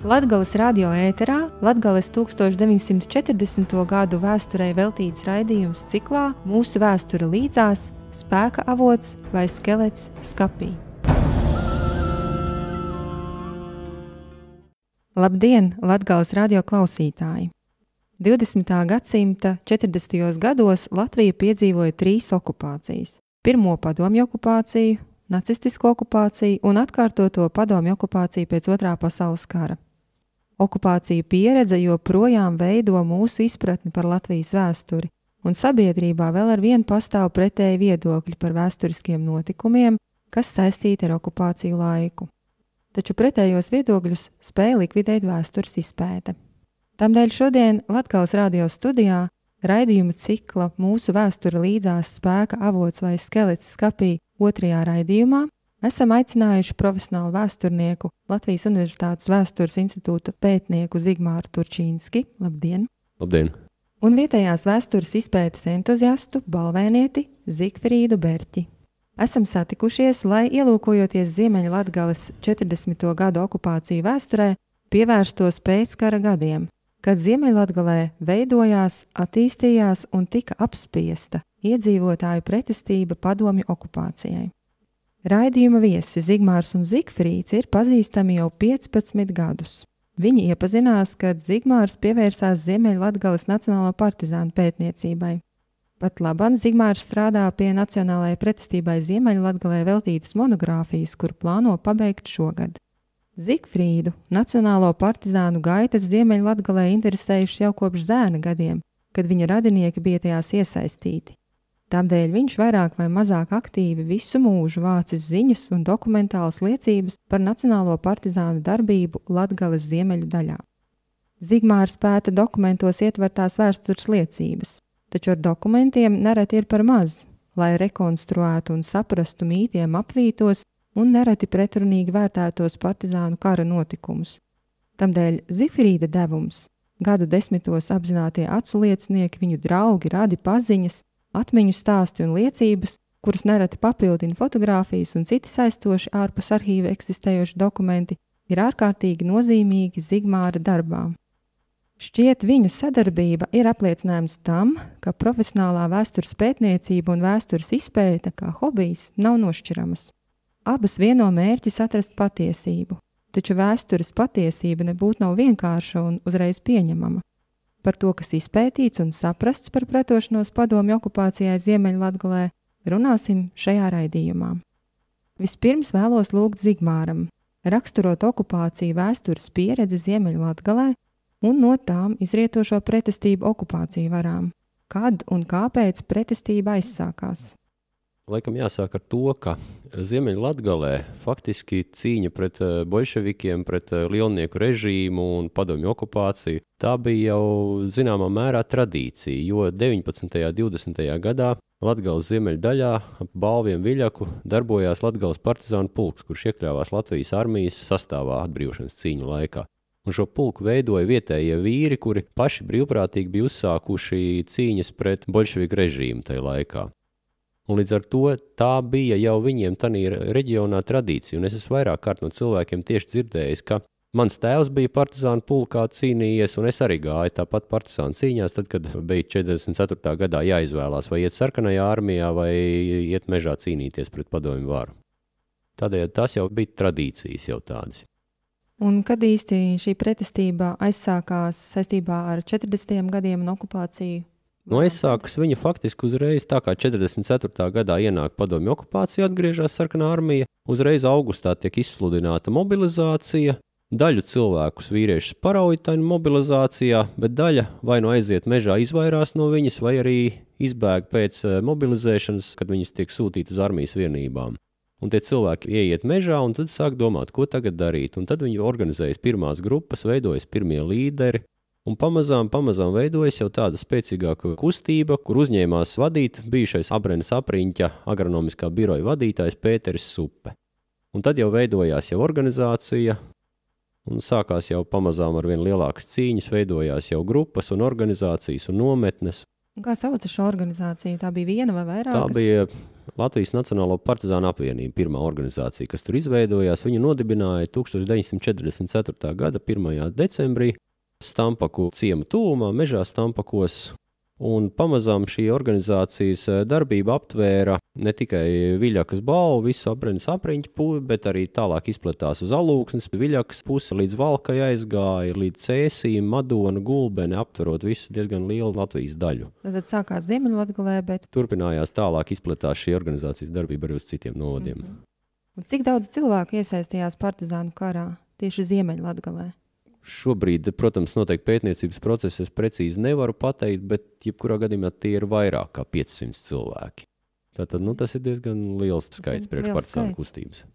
Latgales radio ēterā Latgales 1940. gadu vēsturei veltīts raidījums ciklā Mūsu vēsture līdzās – spēka avots vai skelets skapī. Labdien, Latgales radio klausītāji! 20. gadsimta 40. gados Latvija piedzīvoja 3 okupācijas. Pirmo padomju okupāciju, nacistisko okupāciju un atkārtoto padomju okupāciju pēc Otrā pasaules kara. Okupāciju pieredze joprojām veido mūsu izpratni par Latvijas vēsturi, un sabiedrībā vēl ar vienu pastāv pretēji viedokļi par vēsturiskiem notikumiem, kas saistīti ar okupāciju laiku. Taču pretējos viedokļus spēja likvidēt vēstures izpēte. Tādēļ šodien Latgales radio studijā raidījuma cikla Mūsu vēsture līdzās – spēka avots vai skelets skapī 2. raidījumā esam aicinājuši profesionālu vēsturnieku, Latvijas Universitātes Vēstures institūta pētnieku Zigmāru Turčīnski. Labdien! Labdien! Un vietējās vēstures izpētes entuziastu, balvēnieti Zigfrīdu Berķi. Esam satikušies, lai ielūkojoties Ziemeļlatgales 40. gadu okupāciju vēsturē, pievērstos pēckara gadiem, kad Ziemeļlatgalē veidojās, attīstījās un tika apspiesta iedzīvotāju pretestība padomju okupācijai. Raidījuma viesi Zigmārs un Zigfrīds ir pazīstami jau 15 gadus. Viņi iepazinās, kad Zigmārs pievērsās Ziemeļlatgales Nacionālo partizānu pētniecībai. Pat labam Zigmārs strādā pie nacionālajai pretestībai Ziemeļlatgalē veltītas monogrāfijas, kur plāno pabeigt šogad. Zigfrīdu Nacionālo partizānu gaitas Ziemeļlatgalē interesējuši jau kopš zēna gadiem, kad viņa radinieki bija tajās iesaistīti. Tādēļ viņš vairāk vai mazāk aktīvi visu mūžu vācis ziņas un dokumentālas liecības par nacionālo partizānu darbību Latgales ziemeļu daļā. Zigmārs pēta dokumentos ietvertās vēstures liecības, taču ar dokumentiem nereti ir par maz, lai rekonstruētu un saprastu mītiem apvītos un nereti pretrunīgi vērtētos partizānu kara notikumus. Tādēļ Zigfrīda devums, gadu desmitos apzinātie acu liecinieki, viņu draugi, radi, paziņas, atmiņu stāsti un liecības, kuras nereti papildina fotogrāfijas un citi saistoši ārpus arhīva eksistējoši dokumenti, ir ārkārtīgi nozīmīgi Zigmāra darbā. Šķiet, viņu sadarbība ir apliecinājums tam, ka profesionālā vēstures pētniecība un vēstures izpēte kā hobijs nav nošķiramas. Abas vieno mērķis atrast patiesību, taču vēstures patiesība nebūtu nav vienkārša un uzreiz pieņemama. Par to, kas izpētīts un saprasts par pretošanos padomju okupācijai Ziemeļlatgalē, runāsim šajā raidījumā. Vispirms vēlos lūgt Zigmāram raksturot okupāciju vēstures pieredzi Ziemeļlatgalē un no tām izrietošo pretestību okupāciju varām. Kad un kāpēc pretestība aizsākās? Laikam jāsāk ar to, ka Ziemeļlatgalē faktiski cīņa pret boļševikiem, pret lielnieku režīmu un padomju okupāciju, tā bija jau zināmā mērā tradīcija, jo 19. un 20. gadā Latgales ziemeļdaļā ap Balviem Viļaku darbojās Latgales partizānu pulks, kurš iekļāvās Latvijas armijas sastāvā atbrīvošanas cīņu laikā. Un šo pulku veidoja vietējie vīri, kuri paši brīvprātīgi bija uzsākuši cīņas pret boļševiku režīmu tajā laikā. Un līdz ar to tā bija jau viņiem tanī reģionā tradīcija, un es esmu vairāk kārt no cilvēkiem tieši dzirdējis, ka mans tēvs bija partizānu pulkā cīnījies, un es arī gāju tāpat partizānu cīņās, tad, kad bija 44. gadā jāizvēlās, vai iet sarkanajā armijā, vai iet mežā cīnīties pret padomju varu. Tādējādi tas jau bija tradīcijas jau tādas. Un kad īsti šī pretestība aizsākās saistībā ar 40. gadiem un okupāciju? Aizsākas viņa faktiski uzreiz, tā kā 44. gadā ienāk padomju okupācija, atgriežās sarkanā armija, uzreiz augustā tiek izsludināta mobilizācija, daļu cilvēkus vīriešus parauj mobilizācijā, bet daļa vai nu aiziet mežā izvairās no viņas, vai arī izbēg pēc mobilizēšanas, kad viņas tiek sūtīti uz armijas vienībām. Un tie cilvēki ieiet mežā un tad sāk domāt, ko tagad darīt, un tad viņi organizējas pirmās grupas, veidojas pirmie līderi, un pamazām veidojas jau tāda spēcīgāka kustība, kur uzņēmās vadīt bijušais Abrenes apriņķa agronomiskā biroja vadītājs Pēteris Suppe. Un tad jau veidojās jau organizācija, un sākās jau pamazām ar vien lielākas cīņas, veidojās jau grupas un organizācijas un nometnes. Kā sauca šo organizāciju? Tā bija viena vai vairākas? Tā bija Latvijas Nacionālo partizānu apvienību, pirmā organizācija, kas tur izveidojās. Viņu nodibināja 1944. gada 1. decembrī Stampaku ciema tuvumā, mežā Stampakos. Un pamazām šī organizācijas darbība aptvēra ne tikai Viļakas balvu, visu Abrenes apriņķu pusi, bet arī tālāk izplatās uz Alūksnes, Viļakas pusi līdz Valkai aizgāja, līdz Cēsīm, Madona, Gulbeni, aptverot visu diezgan lielu Latvijas daļu. Tad sākās Ziemeļlatgalē, bet... Turpinājās tālāk izplatās šī organizācijas darbība arī uz citiem novadiem. Un cik daudz cilvēku iesaistījās partizānu karā tieši Ziemeļlatgalē? Šobrīd, protams, notiek pētniecības process, es precīzi nevaru pateikt, bet jebkurā gadījumā tie ir vairāk kā 500 cilvēki. Tātad, tas ir diezgan liels skaits priekš partizānu kustības.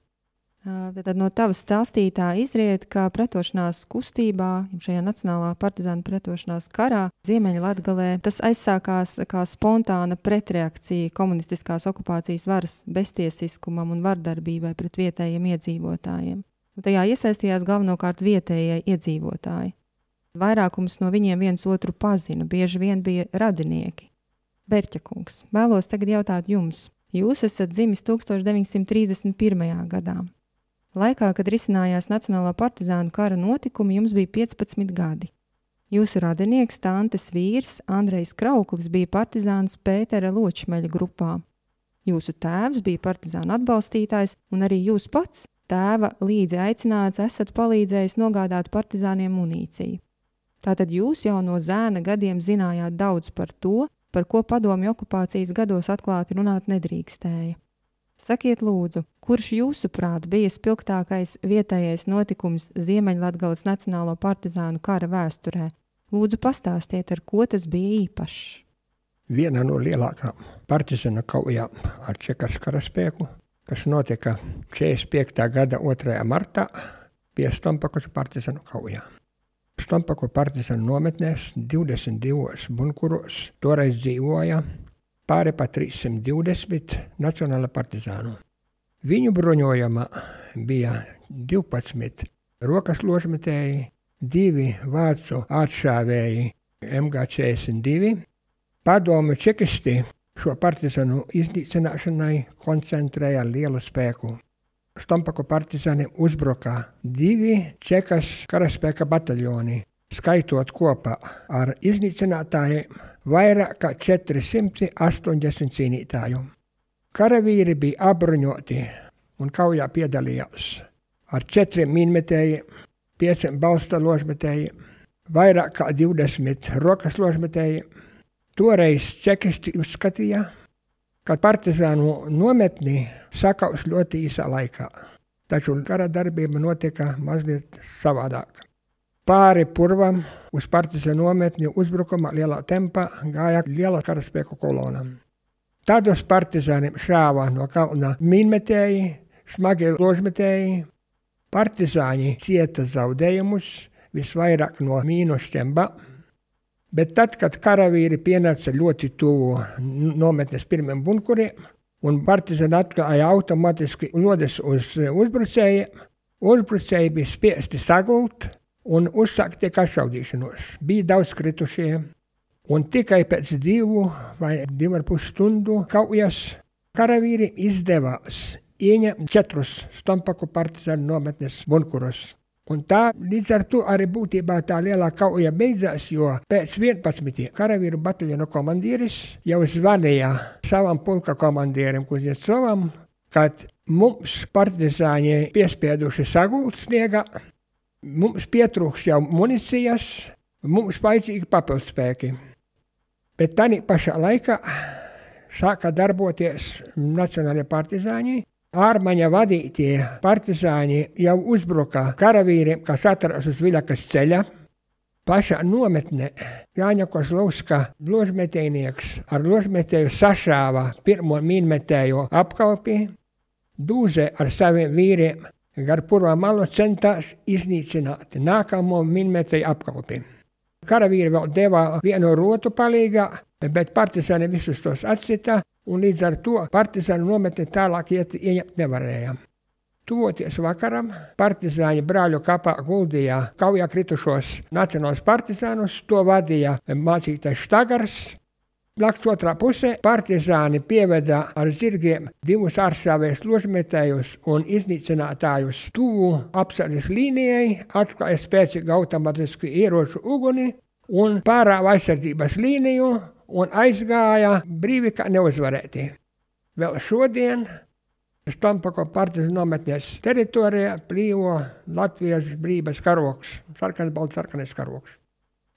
Tad no tava stāstītā izriet, ka pretošanās kustībā, šajā Nacionālā partizānu pretošanās karā, Ziemeļlatgalē, tas aizsākās kā spontāna pretreakcija komunistiskās okupācijas varas beztiesiskumam un vardarbībai pret vietējiem iedzīvotājiem. Un tajā iesaistījās galvenokārt vietējie iedzīvotāji. Vairākums no viņiem viens otru pazina, bieži vien bija radinieki. Berķa kungs, vēlos tagad jautāt jums. Jūs esat dzimis 1931. gadā. Laikā, kad risinājās Nacionālā partizānu kara notikumi, jums bija 15 gadi. Jūsu radinieks, tantes vīrs, Andrejs Krauklis, bija partizāns Pētera Ločmeļa grupā. Jūsu tēvs bija partizānu atbalstītājs, un arī jūs pats tēva līdzi aicināts esat palīdzējis nogādāt partizāniem munīciju. Tātad jūs jau no zēna gadiem zinājāt daudz par to, par ko padomju okupācijas gados atklāti runāt nedrīkstēja. Sakiet lūdzu, kurš jūsuprāt bija spilgtākais vietējais notikums Ziemeļlatgales Nacionālo partizānu kara vēsturē? Lūdzu pastāstiet, ar ko tas bija īpašs. Viena no lielākām partizānu kaujām ar Čekas karaspēku, kas notika 45. gada 2. martā pie Stampakas partizānu kaujām. Stampaku partizānu nometnēs 22 bunkuros toreiz dzīvoja pāri pa 320 nacionāla partizānu. Viņu bruņojumā bija 12 rokas ložmetēji, 2 vācu atšāvēji MG42. Padomju čekisti šo partizānu iznīcināšanai koncentrēja lielu spēku. Stampaku partizāni uzbruka 2 Čekas karaspēka bataļoni, skaitot kopā ar iznīcinātājiem vairāk kā 480 cīnītāju. Karavīri bija apbruņoti un kaujā piedalījās ar 4 mīnmetējiem, 5 balsta ložmetējiem, vairāk kā 20 rokas ložmetējiem. Toreiz čekisti uzskatīja, ka partizānu nometni sakaus ļoti īsā laikā, taču kara darbība notika mazliet savādāk. Pāri purvam uz partizānu nometni uzbrukumā lielā tempā gāja liela karaspēku kolona. Tādos partizāniem šāva no kalna mīnmetēji, smagi ložmetēji. Partizāņi cieta zaudējumus visvairāk no mīnu šķemba. Bet tad, kad karavīri pienāca ļoti tuvu nometnes pirmiem bunkuriem un partizāni atklāja automatiski nodes uz uzbrucējiem, uzbrucēji bija spiesti sagult un uzsākt tiek atšaudīšanos. Bija daudz kritušie, un tikai pēc 2 vai 2,5 stundu kaujas karavīri izdevās ieņemt 4 Stampaku partizānu nometnes bunkurus. Un tā līdz ar to arī būtībā tā lielā kauja beidzās, jo pēc 11 karavīru bataļonu komandieris jau zvanīja savam pulka komandierim Kuznecovam, kad mums partizāņi piespieduši sagult sniegā, mums pietrūks jau municijas, mums vajadzīgi papildspēki. Bet tādā pašā laikā sāka darboties nacionālie partizāņi. Ārmaņa vadītie partizāņi jau uzbruka karavīriem, kas atrodas uz Viļakas ceļa. Pašā nometnē Jāņa Kozlovska ložmetējnieks ar ložmetēju sašāva pirmo mīnmetējo apkalpi. Dūze ar saviem vīriem gar purvā malu centās iznīcināt nākamo mīnmetēju apkalpi. Karavīri vēl devā vienu rotu palīgā, bet partizāni visus tos atcita, un līdz ar to partizānu nometni tālāk ieņemt nevarēja. Tuvoties vakaram, partizāņi brāļu kapā guldīja kaujā kritušos nacionālos partizānus, to vadīja mācītais Štagars. Blakus otrā pusē partizāni pieveda ar zirgiem 2 ārstāvēs ložmetējus un iznīcinātājus tuvu apsardzes līnijai, atklāja spēcīgu automatisku ieroču uguni un pārāva aizsardzības līniju un aizgāja brīvi kā neuzvarēti. Vēl šodien Stompako partizānu nometnes teritorijā plīvo Latvijas brīvības karogs, sarkanis, balts, sarkanais karogs.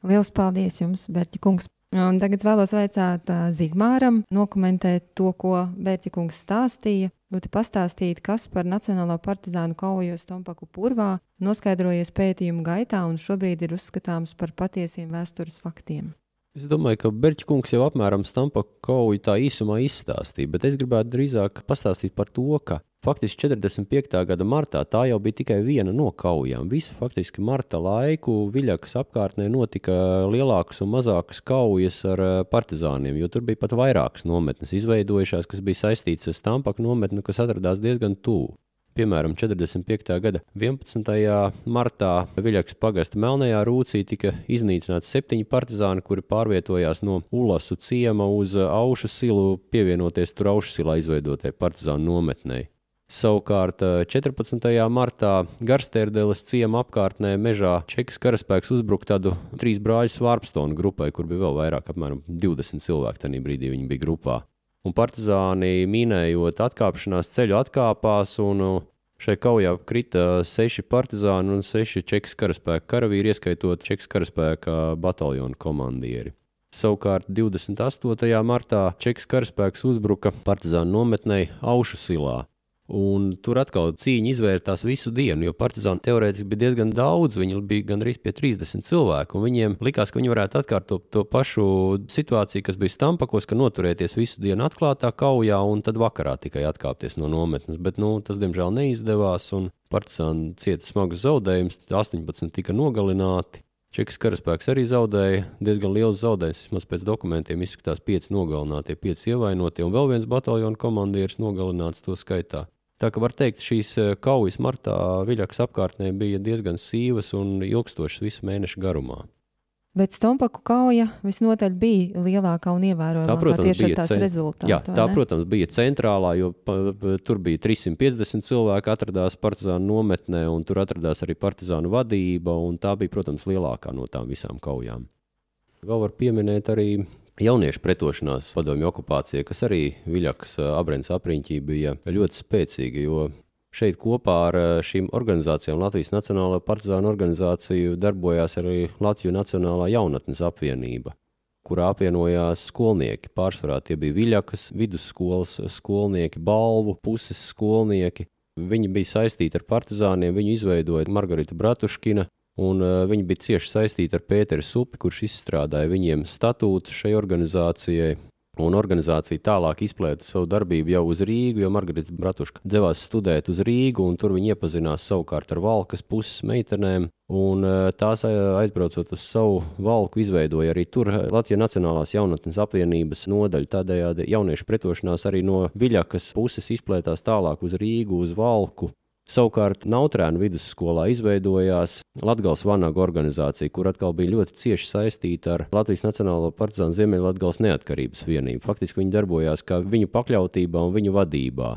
Liels paldies jums, Berķa kungs! Un tagad vēlos vaicāt Zigmāram nokomentēt to, ko Berķa kungs stāstīja, būtu pastāstīt, kas par Nacionālo partizānu kauju Stompaku purvā noskaidrojies pētījumu gaitā un šobrīd ir uzskatāms par patiesiem vēstures faktiem. Es domāju, ka Berķa kungs jau apmēram Stompaku kauju tā īsumā izstāstīja, bet es gribētu drīzāk pastāstīt par to, ka faktiski 45. gada martā tā jau bija tikai viena no kaujām. Visu faktiski marta laiku Viļakas apkārtnē notika lielākas un mazākas kaujas ar partizāniem, jo tur bija pat vairākas nometnes izveidojušās, kas bija saistītas ar Stompaku nometni, kas atradās diezgan tuvu. Piemēram, 45. gada 11. martā Viļakas pagasta Melnajā Rūcī tika iznīcināti 7 partizāni, kuri pārvietojās no Ulasu ciema uz Aušu silu, pievienoties tur Aušu silā izveidotai partizānu nometnei. Savukārt 14. martā Garstērdeles ciema apkārtnē mežā Čekas karaspēks uzbruka tādu 3 brāļu Svārpstonu grupai, kur bija vēl vairāk, apmēram 20 cilvēki tajā brīdī viņi bija grupā. Un partizāni mīnējot atkāpšanās ceļu atkāpās, un šai kaujā krita 6 partizāni un 6 Čekas karaspēka karavīri, ieskaitot Čekas karaspēka bataljonu komandieri. Savukārt 28. martā Čekas karaspēks uzbruka partizānu nometnei Aušu silā. Un tur atkal cīņa izvērtās visu dienu, jo partizāni teorētiski bija diezgan daudz, viņi bija gandrīz pie 30 cilvēku, un viņiem likās, ka viņi varētu atkārtot to pašu situāciju, kas bija Stompakos, ka noturēties visu dienu atklātā kaujā un tad vakarā tikai atkāpties no nometnes, bet tas diemžēl neizdevās, un partizāni cieta smagus zaudējumus, 18 tika nogalināti. Čekas karaspēks arī zaudēja diezgan liels zaudējums, vismaz pēc dokumentiem izskatās 5 nogalinātie, 5 ievainotie, un vēl viens bataljonu komandieris nogalināts to skaitā. Tā ka var teikt, šīs kaujas martā Viļakas apkārtnē bija diezgan sīvas un ilgstošas visu mēnešu garumā. Bet Stompaku kauja visnotaļ bija lielākā un ievērojamākā tieši ar tās rezultātu. Jā, tā, protams, bija centrālā, jo tur bija 350 cilvēki atradās partizānu nometnē, un tur atradās arī partizānu vadība, un tā bija, protams, lielākā no tām visām kaujām. Vēl var pieminēt arī jauniešu pretošanās padomju okupācija, kas arī Viļakas Abrenes apriņķī bija ļoti spēcīga, jo šeit kopā ar šīm organizācijām Latvijas Nacionālā partizānu organizāciju darbojās arī Latviju Nacionālā jaunatnes apvienība, kurā apvienojās skolnieki. Pārsvarā tie bija Viļakas vidusskolas skolnieki, Balvu puses skolnieki. Viņi bija saistīti ar partizāniem, viņu izveidoja Margarita Bratuškina, un viņi bija cieši saistīti ar Pēteri Supi, kurš izstrādāja viņiem statūtu šai organizācijai. Un organizācija tālāk izplēta savu darbību jau uz Rīgu, jo Margarita Bratuška devās studēt uz Rīgu, un tur viņi iepazinās savukārt ar Valkas puses meitenēm, un tās aizbraucot uz savu Valku izveidoja arī tur Latvijas Nacionālās jaunatnes apvienības nodaļu. Tādējādi jauniešu pretošanās arī no Viļakas puses izplētās tālāk uz Rīgu, uz Valku. Savukārt Nautrēnu vidusskolā izveidojās Latgales vanagu organizācija, kur atkal bija ļoti cieši saistīta ar Latvijas Nacionālo partizānu Ziemeļlatgales neatkarības vienību. Faktiski viņi darbojās kā viņu pakļautībā un viņu vadībā.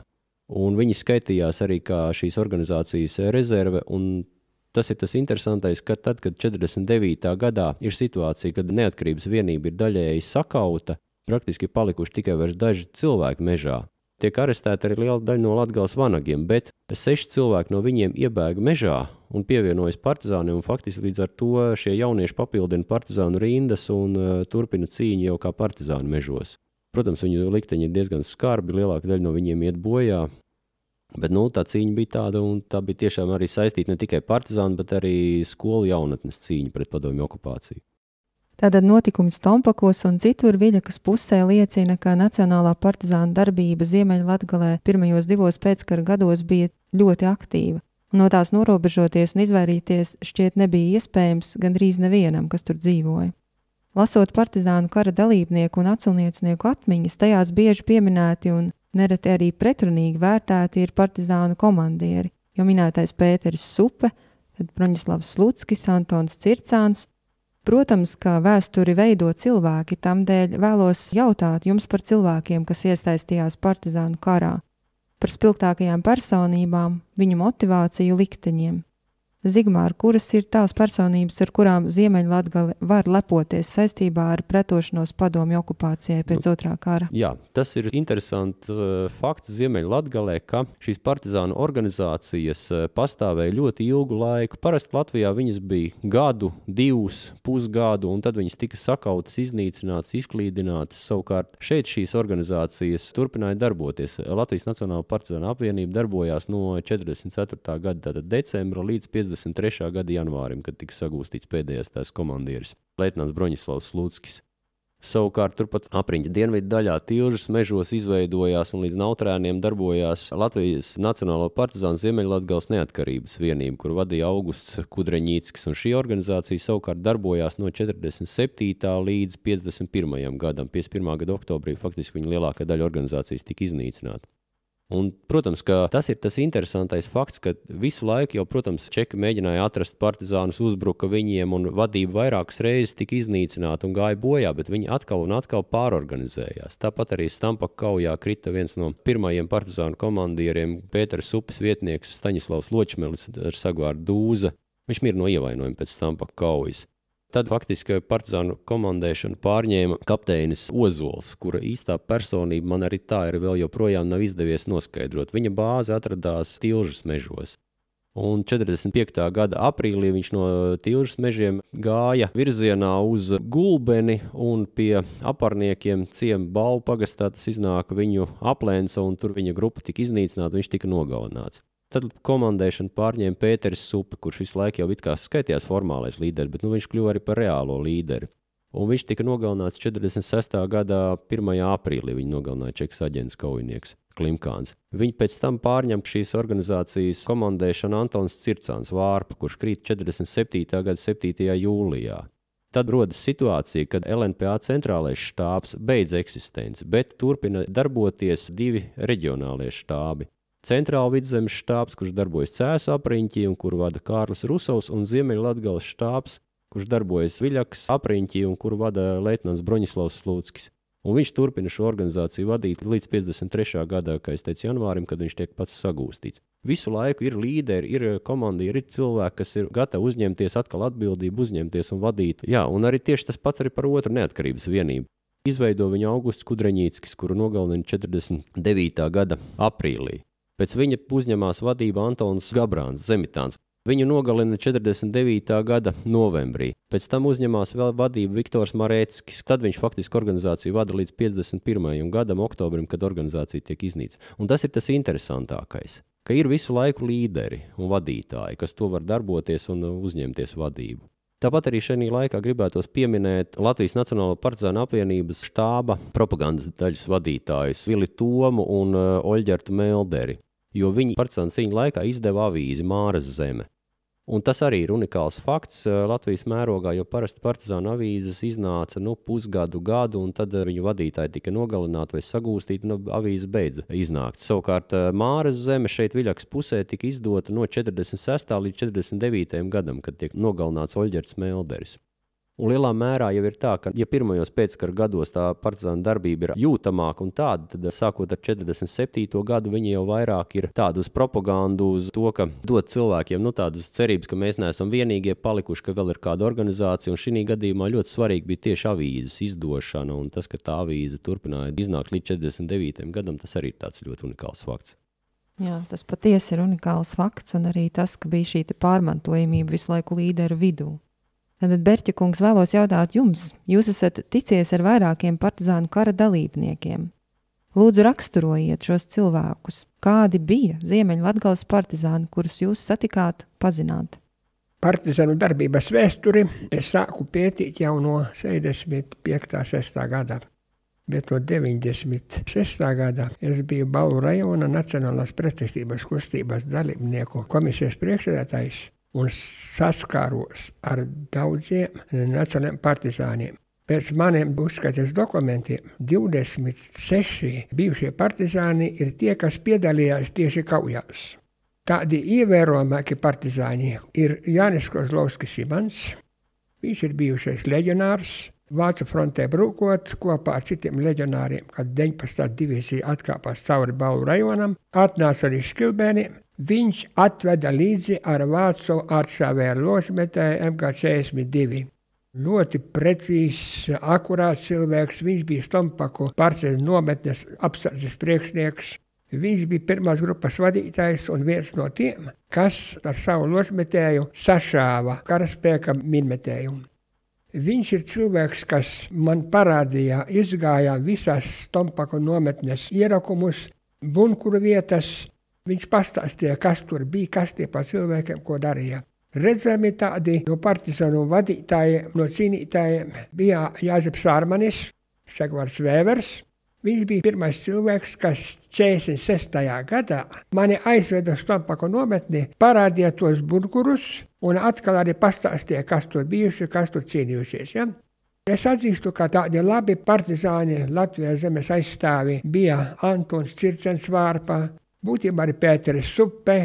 Un viņi skaitījās arī kā šīs organizācijas rezerve, un tas ir tas interesantais, ka tad, kad 49. gadā ir situācija, kad neatkarības vienība ir daļēji sakauta, praktiski palikuši tikai vairs daži cilvēki mežā. Tiek arestēti arī liela daļa no Latgales vanagiem, bet 6 cilvēki no viņiem iebēga mežā un pievienojas partizāniem, un faktiski līdz ar to šie jaunieši papildina partizānu rindas un turpina cīņu jau kā partizānu mežos. Protams, viņu likteņi ir diezgan skarbi, lielāka daļa no viņiem iet bojā, bet tā cīņa bija tāda, un tā bija tiešām arī saistīta ne tikai partizānu, bet arī skolu jaunatnes cīņa pret padomju okupāciju. Tātad notikumi Stompakos un citur Viļakas pusē liecina, ka Nacionālā partizānu darbība Ziemeļlatgalē pirmajos 2 pēckara gados bija ļoti aktīva, un no tās norobežoties un izvairīties šķiet nebija iespējams gandrīz nevienam, kas tur dzīvoja. Lasot partizānu kara dalībnieku un atcelniecinieku atmiņas, tajās bieži pieminēti un nereti arī pretrunīgi vērtēti ir partizānu komandieri, jo minētais Pēteris Supe, tad Broņislavs Sluckis, Antons Circāns, Protams, ka vēsturi veido cilvēki, tamdēļ vēlos jautāt jums par cilvēkiem, kas iesaistījās partizānu karā, par spilgtākajām personībām, viņu motivāciju likteņiem. Zigmār, kuras ir tās personības, ar kurām Ziemeļlatgale var lepoties saistībā ar pretošanos padomju okupācijai pēc otrā kara? Jā, tas ir interesants fakts Ziemeļlatgalē, ka šīs partizānu organizācijas pastāvēja ļoti ilgu laiku. Parasti Latvijā viņas bija gadu, 2 pusgadu, un tad viņas tika sakautas, iznīcinātas, izklīdinātas. Savukārt šeit šīs organizācijas turpināja darboties. Latvijas Nacionālā partizāna apvienība darbojās no 44. gada decembra līdz 53. gada janvārim, kad tika sagūstīts pēdējais tās komandieris, leitnants Broņislavs Sluckis. Savukārt turpat apriņķa dienvidu daļā Tilžas mežos izveidojās un līdz Nautrēniem darbojās Latvijas Nacionālo partizānu Ziemeļlatgales neatkarības vienība, kur vadīja Augusts Kudreņīckis, un šī organizācija savukārt darbojās no 47. līdz 51. gadam. 51. gada oktobrī faktiski viņa lielākā daļa organizācijas tika iznīcināta. Un, protams, ka tas ir tas interesantais fakts, ka visu laiku jau, protams, čeki mēģināja atrast partizānus, uzbruka viņiem, un vadība vairākas reizes tika iznīcināta un gāja bojā, bet viņi atkal un atkal pārorganizējās. Tāpat arī Stampaka kaujā krita viens no pirmajiem partizānu komandieriem, Pētera Supes vietnieks Staņislavs Ločmelis ar sagvārdu Dūza. Viņš mir no ievainojuma pēc Stampaka kaujas. Tad faktiski partizānu komandēšanu pārņēma kapteinis Ozols, kura īstā personība man arī tā ir vēl joprojām nav izdevies noskaidrot. Viņa bāze atradās Tilžas mežos. Un 45. gada aprīlī viņš no Tilžas mežiem gāja virzienā uz Gulbeni un pie aparniekiem ciema Balvu pagastā tas iznāka viņu aplēnca un tur viņa grupa tika iznīcināta, viņš tika nogalināts. Tad komandēšanu pārņēma Pēteris Supe, kurš visu laiku jau it kā skaitījās formālais līderi, bet viņš kļuva arī par reālo līderi. Un viņš tika nogalināts 46. gadā 1. aprīlī, viņu nogalināja čekas aģents kaujinieks Klimkāns. Viņi pēc tam pārņem šīs organizācijas komandēšanu Antons Circāns Vārpa, kurš krīt 47. gada 7. jūlijā. Tad rodas situācija, kad LNPA centrālais štābs beidz eksistenci, bet turpina darboties 2 reģionālie štābi. Centrāla vidzemes štābs, kurš darbojas Cēsu apriņķī un kuru vada Kārlis Rusovs, un Ziemeļlatgales štābs, kurš darbojas Viļakas apriņķī un kuru vada leitnants Broņislavs Sluckis. Un viņš turpina šo organizāciju vadīt līdz 53. gadā, kā es teicu, janvārim, kad viņš tiek pats sagūstīts. Visu laiku ir līderi, ir komandieri, ir cilvēki, kas ir gatavi uzņemties atkal atbildību, uzņemties un vadīt. Jā, un arī tieši tas pats arī par otru neatkarības vienību. Izveido viņu Augusts Kudreņīckis, kuru nogalina 49. gada aprīlī. Pēc viņa uzņemās vadību Antons Gabrāns, Zemitāns. Viņu nogalina 49. gada novembrī. Pēc tam uzņemās vēl vadību Viktors Marēckis. Tad viņš faktiski organizāciju vada līdz 51. gadam oktobrim, kad organizācija tiek iznīcināta. Un tas ir tas interesantākais, ka ir visu laiku līderi un vadītāji, kas to var darboties un uzņemties vadību. Tāpat arī šajā laikā gribētos pieminēt Latvijas Nacionālo partizānu apvienības štāba propagandas daļas vadītājus Vili Tomu un Oļģertu Melderi, jo viņi partizānu cīņu laikā izdeva avīzi Māras zeme. Un tas arī ir unikāls fakts Latvijas mērogā, jo parasti partizānu avīzes iznāca pusgadu, gadu, un tad viņu vadītāji tika nogalināti vai sagūstīti, un avīzes beidza iznākt. Savukārt Māras zeme šeit Viļakas pusē tika izdota no 46. līdz 49. gadam, kad tiek nogalināts Oļģerts Melderis. Un lielā mērā jau ir tā, ka, ja pirmajos pēckara gados tā partizāna darbība ir jūtamāka un tāda, tad sākot ar 47. gadu viņi jau vairāk ir tādu uz propagandu, uz to, ka dot cilvēkiem tādas cerības, ka mēs neesam vienīgie palikuši, ka vēl ir kāda organizācija, un šī gadījumā ļoti svarīgi bija tieši avīzes izdošana, un tas, ka tā avīze turpināja iznākt līdz 49. gadam, tas arī ir tāds ļoti unikāls fakts. Jā, tas patiesi ir unikāls fakts, un arī tas, ka bija šī pārmantojamība visu laiku līderu vidū. Tad, Berķa kungs, vēlos jautāt jums. Jūs esat ticies ar vairākiem partizānu kara dalībniekiem. Lūdzu, raksturojiet šos cilvēkus. Kādi bija Ziemeļlatgales partizāni, kurus jūs satikāt, pazināt? Partizānu darbības vēsturi es sāku pētīt jau no 65. gada. Bet no 96. gada es biju Balvu rajona Nacionālās pretestības kustības dalībnieku komisijas priekšsēdētājs un saskāros ar daudziem nacionāliem partizāniem. Pēc maniem uzskates dokumentiem 26 bijušie partizāni ir tie, kas piedalījās tieši kaujās. Tādi ievērojamāki partizāni ir Jānis Kozlovskis Imants, Viņš ir bijušais leģionārs, Vācu frontē brūkot kopā ar citiem leģionāriem, kad 19. divīzija atkāpās cauri Balvu rajonam, atnāca arī Škilbēniem. Viņš atveda līdzi ar vācu āršāvēru ložmetēju MG42. Ļoti precīzs, akurāts cilvēks, viņš bija Stompaku partizāņu nometnes apsardzes priekšnieks. Viņš bija pirmās grupas vadītājs un viens no tiem, kas ar savu ložmetēju sašāva karaspēka minmetējumu. Viņš ir cilvēks, kas man parādīja, izgāja visas Stompaku nometnes ierakumus, bunkuru vietas. Viņš pastāstīja, kas tur bija, kas tie pa cilvēkiem, ko darīja. Redzami tādi no partizānu vadītājiem, no cīnītājiem bija Jāzeps Ārmanis, Segvars Vēvers. Viņš bija pirmais cilvēks, kas 46. gadā mani aizveda uz Stompaku nometni, parādīja tos bunkurus un atkal arī pastāstīja, kas tur bijuši, kas tur cīnījušies. Ja? Es atzīstu, ka tādi labi partizāni Latvijas zemes aizstāvi bija Antons Circens Vārpa, būtībā arī Pēteris Suppe,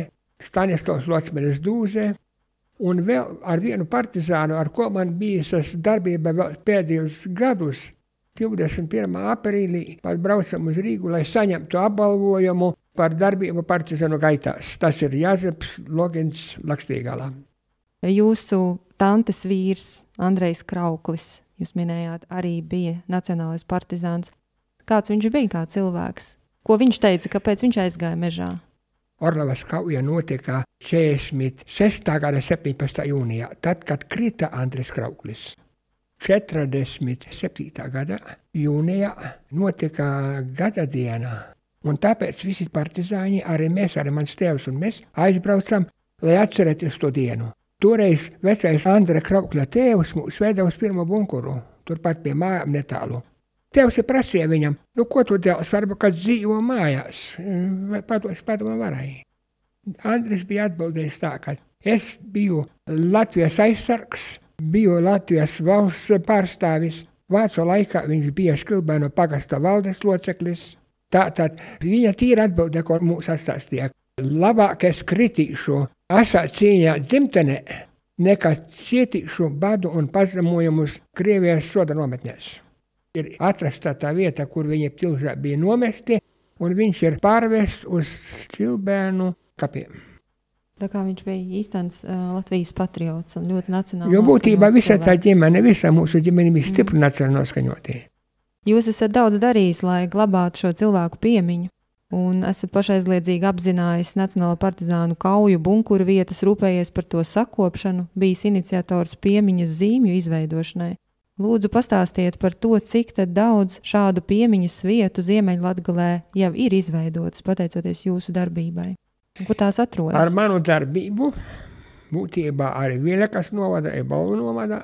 Stanislavs Locmenis Dūze, un vēl ar vienu partizānu, ar ko man bijis darbība vēl pēdējos gadus, 21. aprīlī pat braucam uz Rīgu, lai saņemtu apbalvojumu par darbību partizānu gaitās. Tas ir Jāzeps Logins Lakstīgalā. Jūsu tantes vīrs Andrejs Krauklis, jūs minējāt, arī bija nacionālais partizāns. Kāds viņš bija kā cilvēks? Ko viņš teica, kāpēc viņš aizgāja mežā? Orlavas kauja notika 46. gada 17. jūnijā, tad, kad krita Andrejs Krauklis. 47. gada jūnijā notika gada diena, un tāpēc visi partizāņi, arī mēs, arī mans tēvs un mēs, aizbraucam, lai atcerēties to dienu. Toreiz vecais Andra Kraukļa tēvs mūs veda uz pirmo bunkuru, turpat pie mājām netālu. Tēvs prasīja viņam, ko tu dēls, varbūt, kad dzīvo mājās, vai padomā varēja. Andris bija atbildējis tā, ka es biju Latvijas aizsargs, biju Latvijas valsts pārstāvis. Vācu laikā viņš bija Škilbēnu pagasta valdes loceklis. Tātad viņa tīra atbildē, ko mūs atstāstīja. Labāk es kritīšu asā cīņā dzimtenē, nekā cietīšu badu un pazemojumus Krievijas soda nometnēs. Ir atrasta tā vieta, kur viņi Tilžā bija nomesti, un viņš ir pārvests uz Škilbēnu kapiem. Tā kā viņš bija īstenis Latvijas patriots un ļoti nacionāli Jo būtībā visa tā cilvēks. ģimene, visa mūsu ģimene bija stipri nacionāli noskaņotī. Jūs esat daudz darījis, lai glabātu šo cilvēku piemiņu, un esat pašaizliedzīgi apzinājis Nacionālo partizānu kauju bunkuru vietas, rūpējies par to sakopšanu, bijis iniciators piemiņas zīmju izveidošanai. Lūdzu, pastāstiet par to, cik tad daudz šādu piemiņas vietu Ziemeļlatgalē jau ir izveidotas, pateicoties jūsu darbībai. Kur tās atrodas? Ar manu darbību, būtībā arī Viļakas novadā, Balvu novadā,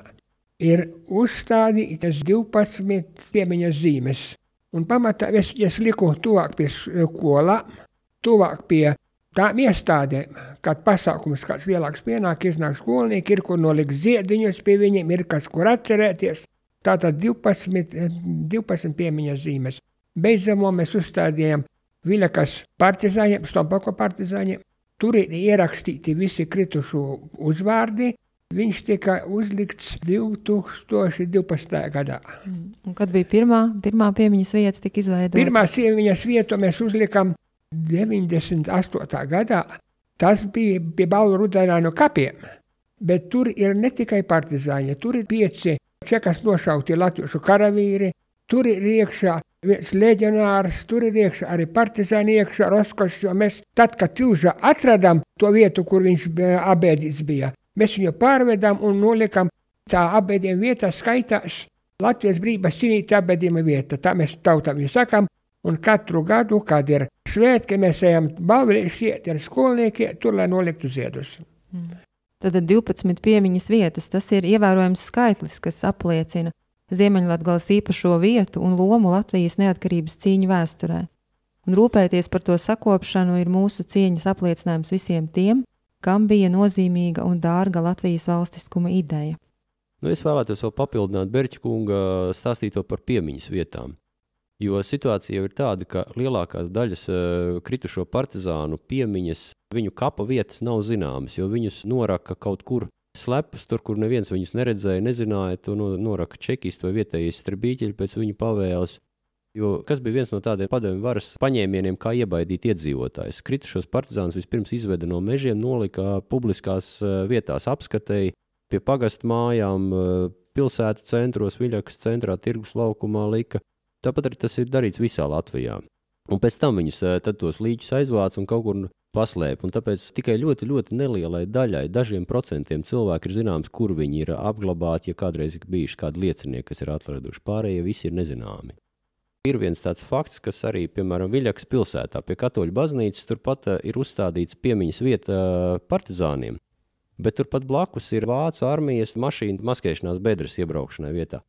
ir uzstādītas 12 piemiņas zīmes. Un pamatā es liku tuvāk pie skolā, tuvāk pie tām iestādēm, kad pasākums kāds lielāks pienāk, iznāk skolnieki, ir kur nolikt ziediņus pie viņiem, ir kas kur atcerēties. Tātad 12 piemiņas zīmes. Beidzamo mēs uzstādījām Viļakas partizāņiem, Stompaku partizāņiem. Tur ir ierakstīti visi kritušu uzvārdi. Viņš tika uzlikts 2012. gadā. Un kad bija pirmā piemiņas vieta tika izveidota? Pirmā piemiņas vietu mēs uzlikam 98. gadā. Tas bija pie Balvu Rudainānu kapiem. Bet tur ir ne tikai partizāņi, tur ir 5 čekas nošauti latviešu karavīri, tur ir iekšā viens leģionārs, tur ir iekšā arī partizāni iekšā Roskošs, jo mēs tad, kad Tilžā atradām to vietu, kur viņš abēdīts bija, mēs viņu pārvedām un nolikam tā abēdījuma vieta skaitās Latvijas brīvības cīnītāja abēdījuma vieta. Tā mēs tautām viņu sakam, un katru gadu, kad ir svētki, mēs ejam balvrieši iet ar skolnieki, tur, lai noliktu ziedus. Tad 12 piemiņas vietas, tas ir ievērojams skaitlis, kas apliecina Ziemeļlatgales īpašo vietu un lomu Latvijas neatkarības cīņu vēsturē. Un rūpēties par to sakopšanu ir mūsu cieņas apliecinājums visiem tiem, kam bija nozīmīga un dārga Latvijas valstiskuma ideja. Es vēlētos vēl papildināt Berķa kunga stāstīto par piemiņas vietām. Jo situācija jau ir tāda, ka lielākās daļas kritušo partizānu piemiņas, viņu kapa vietas nav zināmas, jo viņus noraka kaut kur slepus, tur, kur neviens viņus neredzēja, nezināja, to noraka čekisti vai vietējais stribīķeļi pēc viņu pavēles. Jo kas bija viens no tādiem padomju varas paņēmieniem, kā iebaidīt iedzīvotājus? Kritušos partizānus vispirms izveda no mežiem, nolika publiskās vietās apskatēji, pie pagastu mājām, pilsētu centros, Viļakas centrā, tirgus laukumā lika. Tāpat arī tas ir darīts visā Latvijā. Un pēc tam viņus tad tos līķus aizvāc un kaut kur paslēp. Un tāpēc tikai ļoti, ļoti nelielai daļai, dažiem procentiem cilvēki ir zināms, kur viņi ir apglabāti, ja kādreiz ir bijuši kādi liecinieki, kas ir atraduši. Pārējie visi ir nezināmi. Ir viens tāds fakts, kas arī, piemēram, Viļakas pilsētā pie katoļu baznīcas turpat ir uzstādīts piemiņas vieta partizāniem, bet turpat blakus ir vācu armijas mašīna maskēšanās bedres iebraukšanai vietā.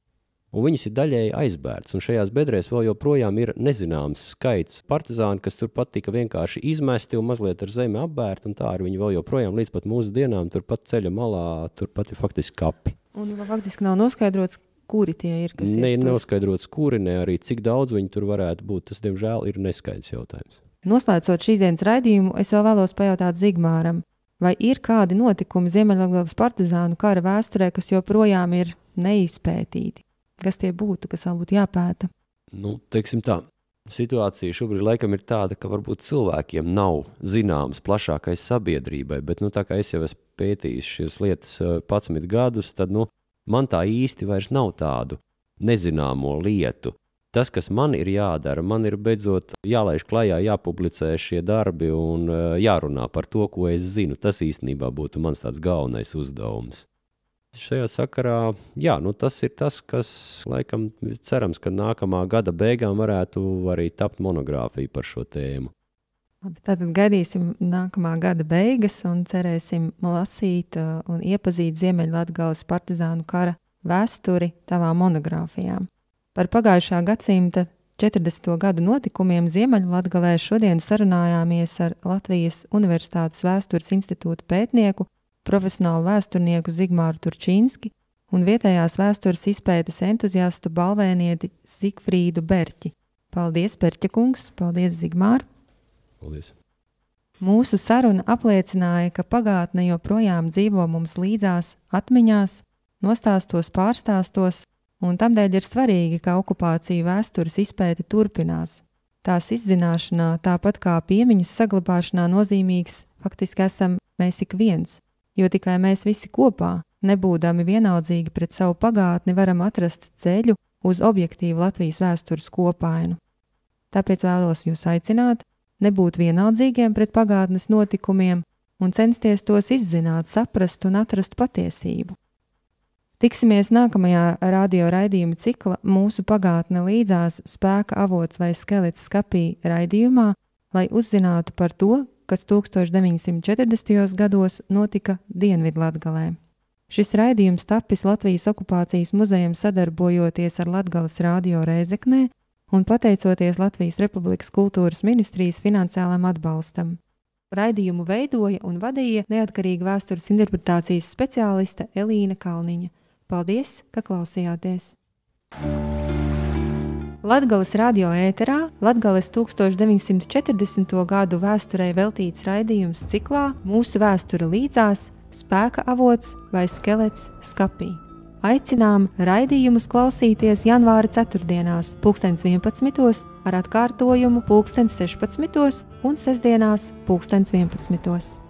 Un viņas ir daļēji aizbērts, un šajās bedrēs vēl joprojām ir nezināms skaits partizāni, kas turpat tika vienkārši izmesti un mazliet ar zemi apbērti, un tā arī viņi vēl joprojām līdz pat mūsu dienām turpat ceļa malā, turpat ir faktiski kapi. Un faktiski nav noskaidrots, kuri tie ir, kas ir tur? Nav skaidrots, kuri, ne arī cik daudz viņi tur varētu būt. Tas, diemžēl, ir neskaidrs jautājums. Noslēdzot šīs dienas raidījumu, es vēl vēlos pajautāt Zigmāram, vai ir kādi notikumi Ziemeļlatgales partizānu kara vēsturē, kas joprojām ir neizpētīti? Kas tie būtu, kas vēl būtu jāpēta? Teiksim tā. Situācija šobrīd laikam ir tāda, ka varbūt cilvēkiem nav zināms plašākai sabiedrībai, bet tā kā es jau esmu pētījis šīs lietas 11 gadus, tad man tā īsti vairs nav tādu nezināmo lietu. Tas, kas man ir jādara, man ir beidzot jālaiž klajā, jāpublicē šie darbi un jārunā par to, ko es zinu. Tas īstenībā būtu mans tāds galvenais uzdevums. Šajā sakarā, tas ir tas, kas laikam cerams, ka nākamā gada beigām varētu arī tapt monogrāfija par šo tēmu. Tātad gaidīsim nākamā gada beigas un cerēsim lasīt un iepazīt Ziemeļlatgales partizānu kara vēsturi tavā monogrāfijām. Par pagājušā gadsimta 40. gadu notikumiem Ziemeļlatgalē šodien sarunājāmies ar Latvijas Universitātes Vēstures institūta pētnieku, profesionālu vēsturnieku Zigmāru Turčinski un vietējās vēstures izpētes entuziastu balvēnieti Zigfrīdu Berķi. Paldies, Berķa kungs! Paldies, Zigmār! Paldies. Mūsu saruna apliecināja, ka pagātne joprojām dzīvo mums līdzās atmiņās, nostāstos, pārstāstos, un tamdēļ ir svarīgi, ka okupāciju vēstures izpēte turpinās. Tās izzināšanā, tāpat kā piemiņas saglabāšanā nozīmīgs, faktiski esam mēs ik viens, jo tikai mēs visi kopā, nebūdami vienaldzīgi pret savu pagātni, varam atrast ceļu uz objektīvu Latvijas vēstures kopainu. Tāpēc vēlos jūs aicināt, nebūt vienaldzīgiem pret pagātnes notikumiem un censties tos izzināt, saprast un atrast patiesību. Tiksimies nākamajā radio raidījuma cikla Mūsu pagātne līdzās spēka avots vai skelets skapī raidījumā, lai uzzinātu par to, kas 1940. gados notika Dienvidlatgalē. Šis raidījums tapis Latvijas okupācijas muzejam sadarbojoties ar Latgales radio Rēzeknē un pateicoties Latvijas Republikas kultūras ministrijas finansiālam atbalstam. Raidījumu veidoja un vadīja neatkarīga vēstures interpretācijas speciāliste Elīna Kalniņa. Paldies, ka klausījāties! Latgales radio ēterā Latgales 1940. gadu vēsturei veltīts raidījums ciklā Mūsu vēsture līdzās spēka avots vai skelets skapī. Aicinām raidījumus klausīties janvāra ceturtdienās 11. ar atkārtojumu 16. un sestdienās 11.